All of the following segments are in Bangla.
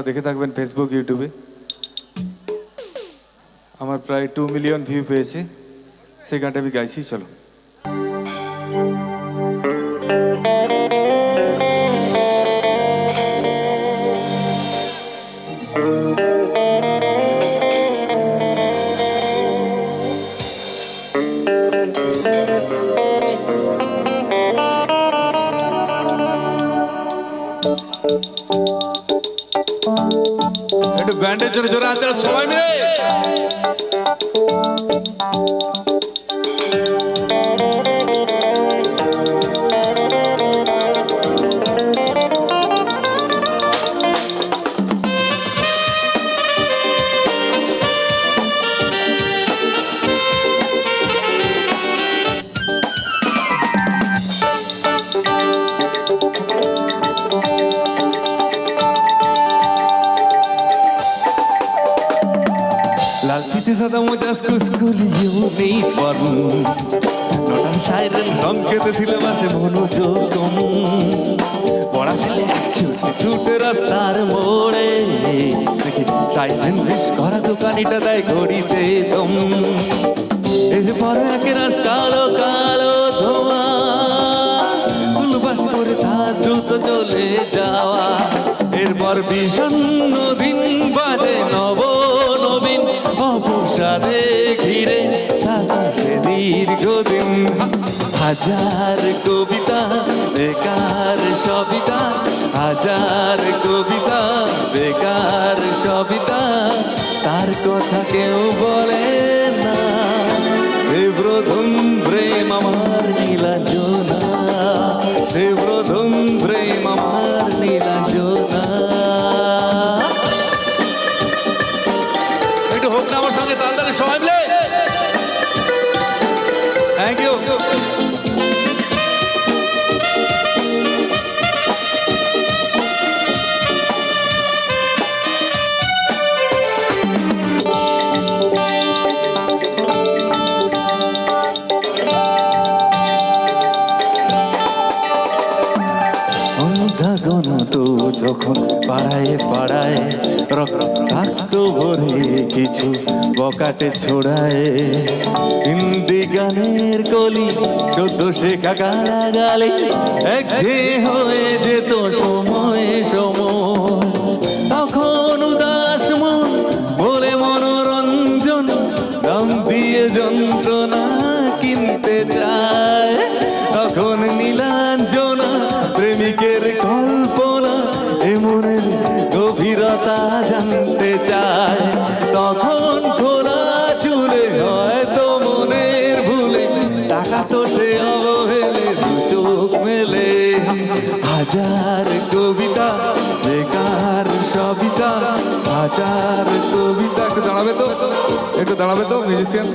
দেখে থাকবেন ফেসবুক ইউটিউবে। আমার প্রায় 2 মিলিয়ন ভিউ পেয়েছে, সেই গানটা আমি গাইছি। চলো। একটু ব্যান্ডের জোরে জোরে হাত দাও সবাই মিলে। লালপিতে সাদা মোজা স্কুল ইউনিফর্ম, নটার সাইরেন সংকেতে সিলেবাসে মনোযোগ কম, পড়া ফেলে ছুটে রাস্তার মোড়ে দেখি সাইরেন মিস করা দোকানিটা দেয় ঘড়িতে দম। এরপরে একেরাস কালো কালো ধোঁয়া, ফুলবাস করে তার দ্রুত চলে যাওয়া। এরপর বিষণ্ণ দিন বাজে নব নবীন অপসাদে ঘিরে থাকা সে দীর্ঘদিন। হাজার কবিতা বেকার সবিতা, হাজার কবিতা বেকার সবিতা, তার কথা কেউ বলে না। এ প্রথম প্রেম আমার নীলাঞ্জনা, এ প্রথম প্রেম আমার নীলাঞ্জনা। একটু হোক না আমার সঙ্গে তাড়াতাড়ি সবাই মিলে। Thank you. তো যখন পাড়ায় পাড়ায় রক্ত ভরে কিছু বকাটে ছোড়ায়, হিন্দি গানের কলি সদ্য শেখা গালাগালি একঘেয়ে হয়ে যেত সময়ে সময়। তখন উদাস মন বলে মনোরঞ্জন দাম দিয়ে যন্ত্রণা কিনতে চায়। তখন নীলাঞ্জনা প্রেমিকের কল্পনা এমনের গভীরতা জানতে চায়। তখন খোলা চুলে হয়তো মনের ভুলে টাকা তো সে অবহেলে দু চোখ মেলে। হাজার কবিতা বেকার সবিতা, হাজার কবিতা। একটু দাঁড়াবে তো, একটু দাঁড়াবে তো মিউজিশিয়ান।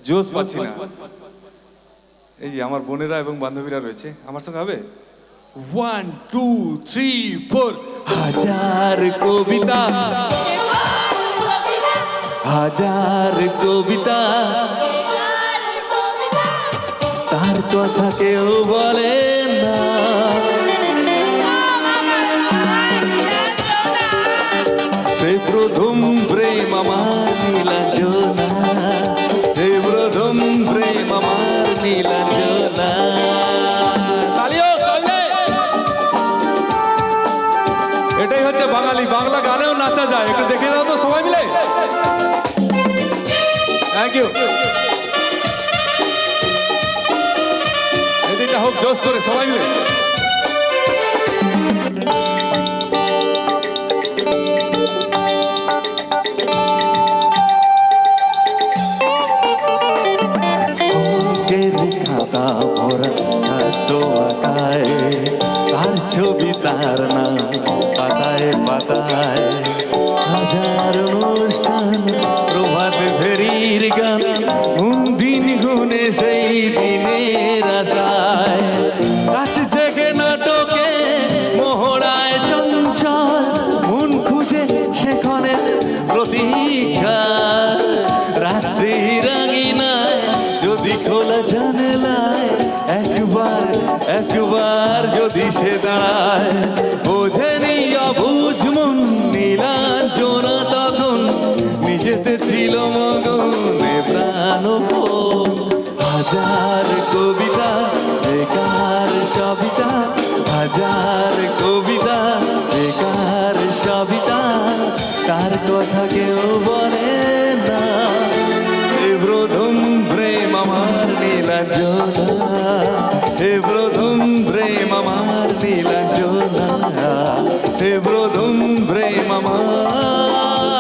জোশ পাচ্ছি না। এই যে আমার বোনেরা এবং বান্ধবীরা রয়েছে, আমার সঙ্গে হবে 1 2 3 4। হাজার কবিতা, হাজার কবিতা, তার কথা কেউ বলে না। সেই প্রথম প্রেম আমার নীলাঞ্জনা, সেই প্রথম প্রেম আমার নীলাঞ্জনা। এটাই হচ্ছে বাঙালি, বাংলা গানেও নাচা যায়। একটু দেখে দাও তো সবাই মিলে। Thank you. এদিকটা হোক জোশ করে সবাই মিলে। খাতা ভরা তো আঁকায়, তার ছবি তার নাম পাতায় পাতায়। হাজার অনুষ্ঠান প্রভাত ফেরির গান, কোন দিন গুনে সেই দিনের আশায়। রাত জেগে নাটকে মোহরায় চঞ্চল, মন খুঁজে সেখানে প্রতীক্ষা। রাত্রি রাঙিনায় যদি খোলা জানলায় একবার একবার যদি সে দাঁড়ায়, বোঝেনি অভূত এতে ছিল মগনে প্রাণ ফুল। হাজার কবিতা বেকার সবিতা, হাজার কবিতা বেকার সবিতা, তার কথা কেউ বলে না। এ প্রথম প্রেম আমার নীলাঞ্জনা, এ প্রথম প্রেম আমার নীলাঞ্জনা, এ প্রথম প্রেম আমার